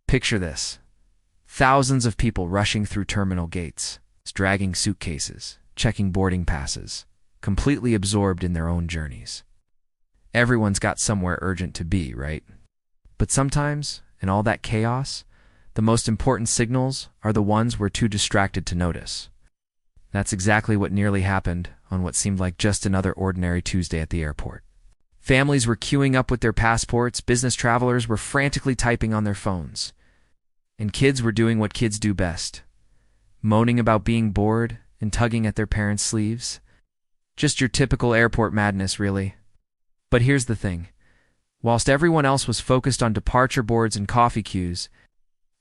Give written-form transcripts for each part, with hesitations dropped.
Picture this. Thousands of people rushing through terminal gates, dragging suitcases, checking boarding passes, completely absorbed in their own journeys. Everyone's got somewhere urgent to be, right? But sometimes, in all that chaos, the most important signals are the ones we're too distracted to notice. That's exactly what nearly happened on what seemed like just another ordinary Tuesday at the airport. Families were queuing up with their passports, business travelers were frantically typing on their phones, and kids were doing what kids do best, moaning about being bored and tugging at their parents' sleeves. Just your typical airport madness, really. But here's the thing. Whilst everyone else was focused on departure boards and coffee queues,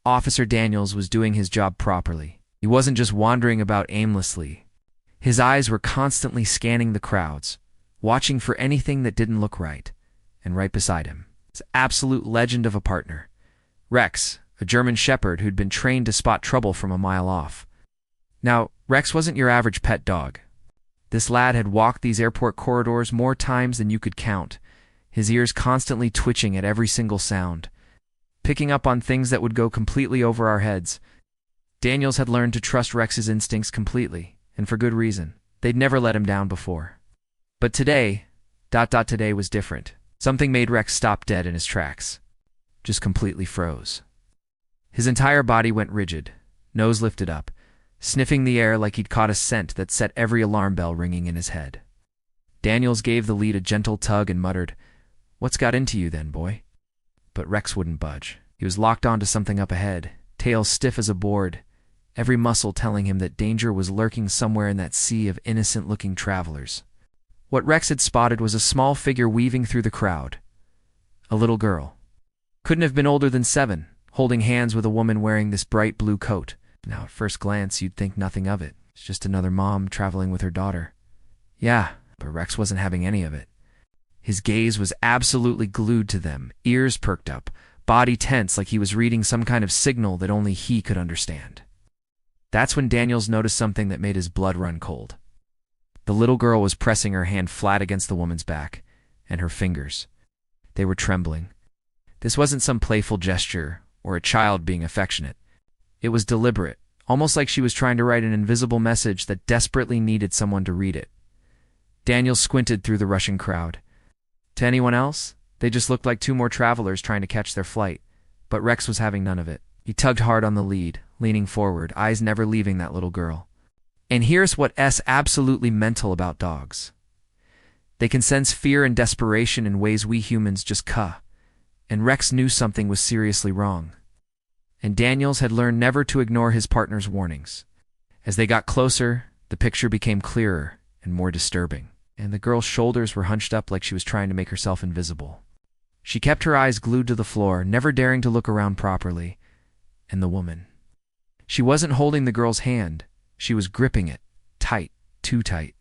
Officer Daniels was doing his job properly. He wasn't just wandering about aimlessly. His eyes were constantly scanning the crowds, watching for anything that didn't look right. And right beside him, this absolute legend of a partner, Rex, a German shepherd who'd been trained to spot trouble from a mile off. Now, Rex wasn't your average pet dog. This lad had walked these airport corridors more times than you could count, his ears constantly twitching at every single sound, picking up on things that would go completely over our heads. Daniels had learned to trust Rex's instincts completely, and for good reason. They'd never let him down before. But today was different. Something made Rex stop dead in his tracks. Just completely froze. His entire body went rigid, nose lifted up, sniffing the air like he'd caught a scent that set every alarm bell ringing in his head. Daniels gave the lead a gentle tug and muttered, "What's got into you then, boy?" But Rex wouldn't budge. He was locked onto something up ahead, tail stiff as a board, every muscle telling him that danger was lurking somewhere in that sea of innocent-looking travelers. What Rex had spotted was a small figure weaving through the crowd. A little girl. Couldn't have been older than 7, holding hands with a woman wearing this bright blue coat. Now, at first glance, you'd think nothing of it. It's just another mom traveling with her daughter. Yeah, but Rex wasn't having any of it. His gaze was absolutely glued to them, ears perked up, body tense like he was reading some kind of signal that only he could understand. That's when Daniels noticed something that made his blood run cold. The little girl was pressing her hand flat against the woman's back, and her fingers. They were trembling. This wasn't some playful gesture or a child being affectionate. It was deliberate, almost like she was trying to write an invisible message that desperately needed someone to read it. Daniels squinted through the rushing crowd. To anyone else, they just looked like 2 more travelers trying to catch their flight, but Rex was having none of it. He tugged hard on the lead, leaning forward, eyes never leaving that little girl. And here's what's absolutely mental about dogs. They can sense fear and desperation in ways we humans just can't. And Rex knew something was seriously wrong. And Daniels had learned never to ignore his partner's warnings. As they got closer, the picture became clearer and more disturbing, and the girl's shoulders were hunched up like she was trying to make herself invisible. She kept her eyes glued to the floor, never daring to look around properly. And the woman. She wasn't holding the girl's hand. She was gripping it, tight, too tight.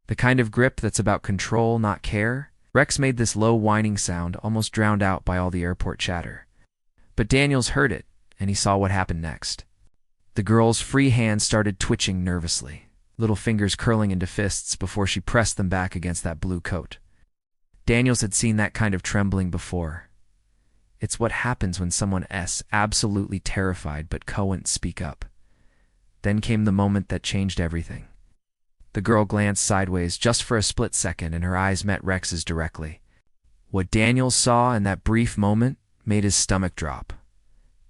The kind of grip that's about control, not care. Rex made this low whining sound, almost drowned out by all the airport chatter. But Daniels heard it, and he saw what happened next. The girl's free hand started twitching nervously, little fingers curling into fists before she pressed them back against that blue coat. Daniels had seen that kind of trembling before. It's what happens when someone's absolutely terrified but can't speak up. Then came the moment that changed everything. The girl glanced sideways just for a split second, and her eyes met Rex's directly. What Daniels saw in that brief moment made his stomach drop.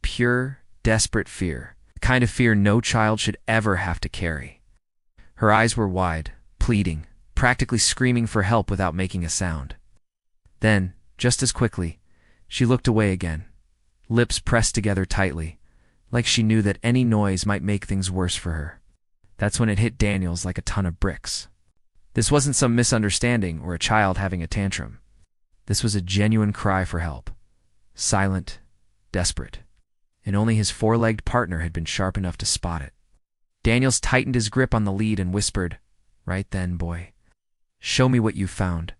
Pure, desperate fear. The kind of fear no child should ever have to carry. Her eyes were wide, pleading, practically screaming for help without making a sound. Then, just as quickly, she looked away again, lips pressed together tightly, like she knew that any noise might make things worse for her. That's when it hit Daniels like a ton of bricks. This wasn't some misunderstanding or a child having a tantrum. This was a genuine cry for help. Silent, desperate. And only his 4-legged partner had been sharp enough to spot it. Daniels tightened his grip on the lead and whispered, "Right then, boy. Show me what you found."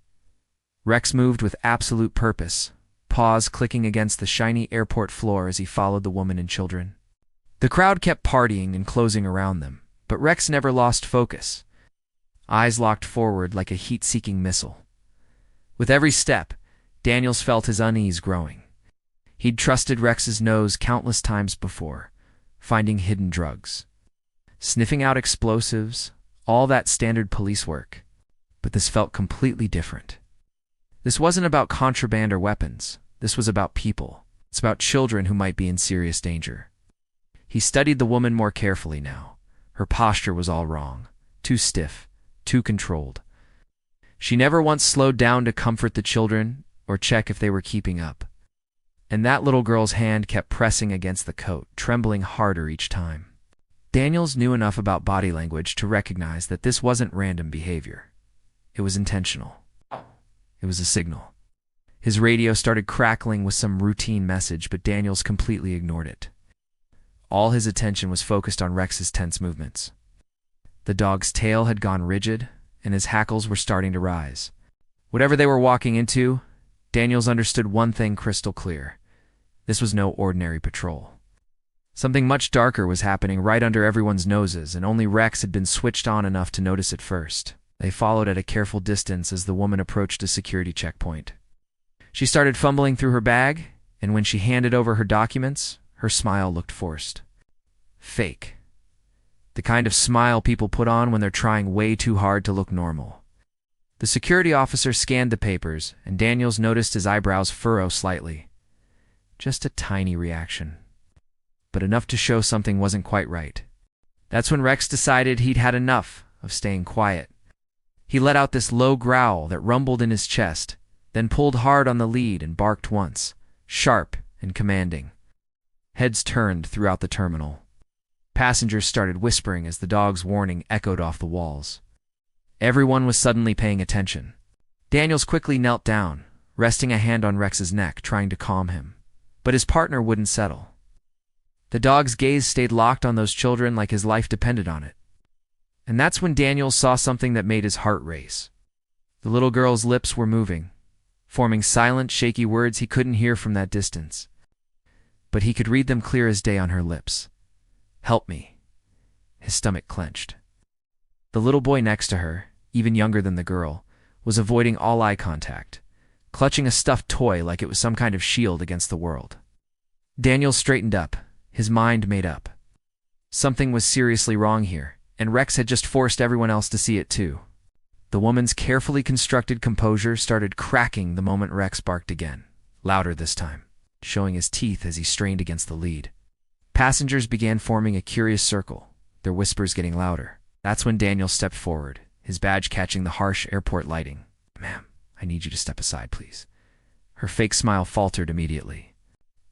Rex moved with absolute purpose, paws clicking against the shiny airport floor as he followed the woman and children. The crowd kept partying and closing around them, but Rex never lost focus. Eyes locked forward like a heat-seeking missile. With every step, Daniels felt his unease growing. He'd trusted Rex's nose countless times before, finding hidden drugs, sniffing out explosives, all that standard police work. But this felt completely different. This wasn't about contraband or weapons. This was about people. It's about children who might be in serious danger. He studied the woman more carefully now. Her posture was all wrong, too stiff, too controlled. She never once slowed down to comfort the children or check if they were keeping up. And that little girl's hand kept pressing against the coat, trembling harder each time. Daniels knew enough about body language to recognize that this wasn't random behavior. It was intentional. It was a signal. His radio started crackling with some routine message, but Daniels completely ignored it. All his attention was focused on Rex's tense movements. The dog's tail had gone rigid, and his hackles were starting to rise. Whatever they were walking into, Daniels understood one thing crystal clear. This was no ordinary patrol. Something much darker was happening right under everyone's noses, and only Rex had been switched on enough to notice it first. They followed at a careful distance as the woman approached a security checkpoint. She started fumbling through her bag, and when she handed over her documents, her smile looked forced. Fake. The kind of smile people put on when they're trying way too hard to look normal. The security officer scanned the papers, and Daniels noticed his eyebrows furrow slightly. Just a tiny reaction, but enough to show something wasn't quite right. That's when Rex decided he'd had enough of staying quiet. He let out this low growl that rumbled in his chest, then pulled hard on the lead and barked once, sharp and commanding. Heads turned throughout the terminal. Passengers started whispering as the dog's warning echoed off the walls. Everyone was suddenly paying attention. Daniels quickly knelt down, resting a hand on Rex's neck, trying to calm him. But his partner wouldn't settle. The dog's gaze stayed locked on those children like his life depended on it. And that's when Daniels saw something that made his heart race. The little girl's lips were moving, forming silent, shaky words he couldn't hear from that distance. But he could read them clear as day on her lips. "Help me." His stomach clenched. The little boy next to her, even younger than the girl, was avoiding all eye contact, clutching a stuffed toy like it was some kind of shield against the world. Daniels straightened up, his mind made up. Something was seriously wrong here, and Rex had just forced everyone else to see it too. The woman's carefully constructed composure started cracking the moment Rex barked again, louder this time, showing his teeth as he strained against the lead. Passengers began forming a curious circle, their whispers getting louder. That's when Daniel stepped forward, his badge catching the harsh airport lighting. "Ma'am, I need you to step aside, please." Her fake smile faltered immediately.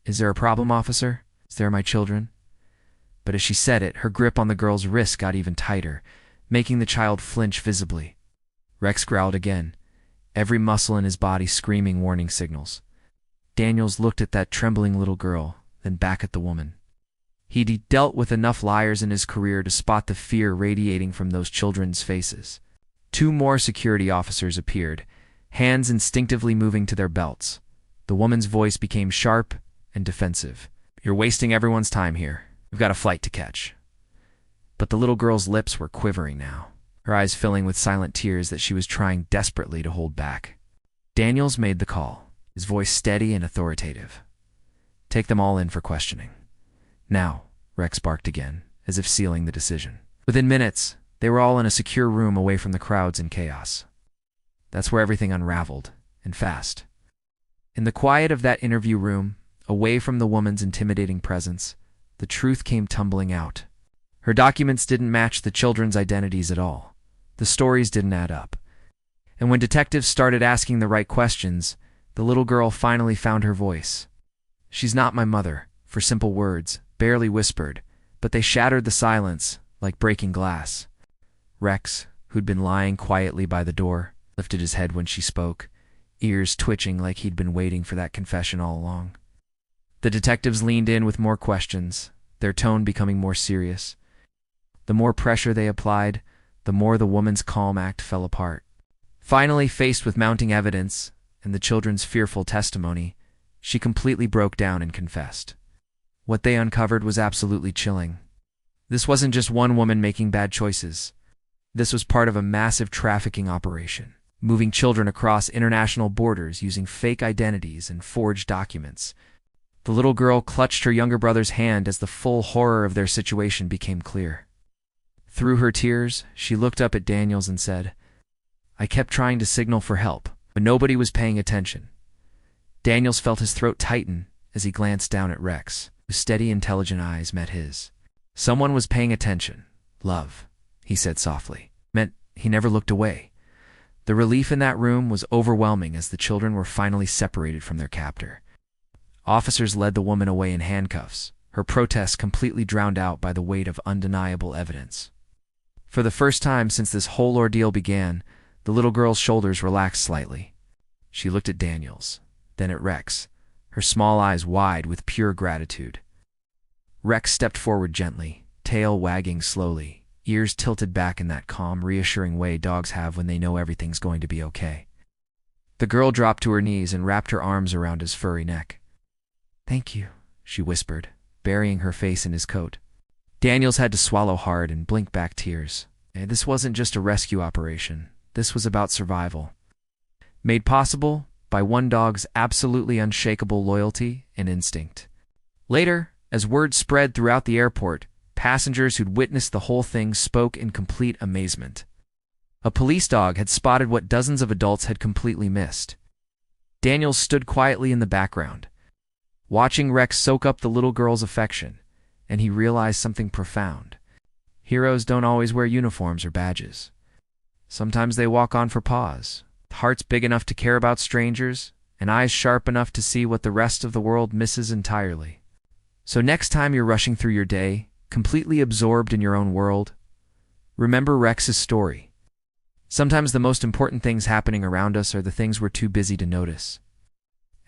"Is there a problem, officer? Is there my children?" But as she said it, her grip on the girl's wrist got even tighter, making the child flinch visibly. Rex growled again, every muscle in his body screaming warning signals. Daniels looked at that trembling little girl, then back at the woman. He'd dealt with enough liars in his career to spot the fear radiating from those children's faces. 2 more security officers appeared, hands instinctively moving to their belts. The woman's voice became sharp and defensive. "You're wasting everyone's time here. We've got a flight to catch." But the little girl's lips were quivering now, her eyes filling with silent tears that she was trying desperately to hold back. Daniels made the call, his voice steady and authoritative. "Take them all in for questioning." "Now," Rex barked again, as if sealing the decision. Within minutes, they were all in a secure room away from the crowds and chaos. That's where everything unraveled, and fast. In the quiet of that interview room, away from the woman's intimidating presence, the truth came tumbling out. Her documents didn't match the children's identities at all. The stories didn't add up. And when detectives started asking the right questions, the little girl finally found her voice. "She's not my mother," for simple words, barely whispered, but they shattered the silence like breaking glass. Rex, who'd been lying quietly by the door, lifted his head when she spoke, ears twitching like he'd been waiting for that confession all along. The detectives leaned in with more questions, their tone becoming more serious. The more pressure they applied, the more the woman's calm act fell apart. Finally, faced with mounting evidence and the children's fearful testimony, she completely broke down and confessed. What they uncovered was absolutely chilling. This wasn't just one woman making bad choices. This was part of a massive trafficking operation, moving children across international borders using fake identities and forged documents. The little girl clutched her younger brother's hand as the full horror of their situation became clear. Through her tears, she looked up at Daniels and said, "I kept trying to signal for help, but nobody was paying attention." Daniels felt his throat tighten as he glanced down at Rex, whose steady, intelligent eyes met his. Someone was paying attention. "Love," he said softly. Meant he never looked away. The relief in that room was overwhelming as the children were finally separated from their captor. Officers led the woman away in handcuffs, her protests completely drowned out by the weight of undeniable evidence. For the first time since this whole ordeal began, the little girl's shoulders relaxed slightly. She looked at Daniels, then at Rex, her small eyes wide with pure gratitude. Rex stepped forward gently, tail wagging slowly, ears tilted back in that calm, reassuring way dogs have when they know everything's going to be okay. The girl dropped to her knees and wrapped her arms around his furry neck. "Thank you," she whispered, burying her face in his coat. Daniels had to swallow hard and blink back tears. This wasn't just a rescue operation. This was about survival. Made possible by one dog's absolutely unshakable loyalty and instinct. Later, as word spread throughout the airport, passengers who'd witnessed the whole thing spoke in complete amazement. A police dog had spotted what dozens of adults had completely missed. Daniels stood quietly in the background, watching Rex soak up the little girl's affection, and he realized something profound. Heroes don't always wear uniforms or badges. Sometimes they walk on for pause, hearts big enough to care about strangers, and eyes sharp enough to see what the rest of the world misses entirely. So next time you're rushing through your day, completely absorbed in your own world, remember Rex's story. Sometimes the most important things happening around us are the things we're too busy to notice.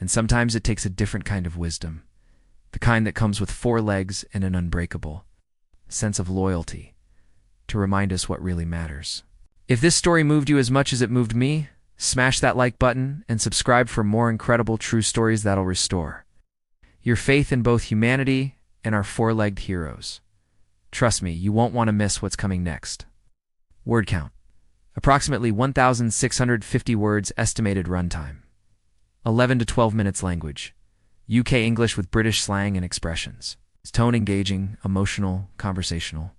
And sometimes it takes a different kind of wisdom, the kind that comes with 4 legs and an unbreakable sense of loyalty, to remind us what really matters. If this story moved you as much as it moved me, smash that like button and subscribe for more incredible true stories that'll restore your faith in both humanity and our 4-legged heroes. Trust me, you won't want to miss what's coming next. Word count: approximately 1,650 words estimated runtime. 11 to 12 minutes language. UK English with British slang and expressions. Tone engaging, emotional, conversational.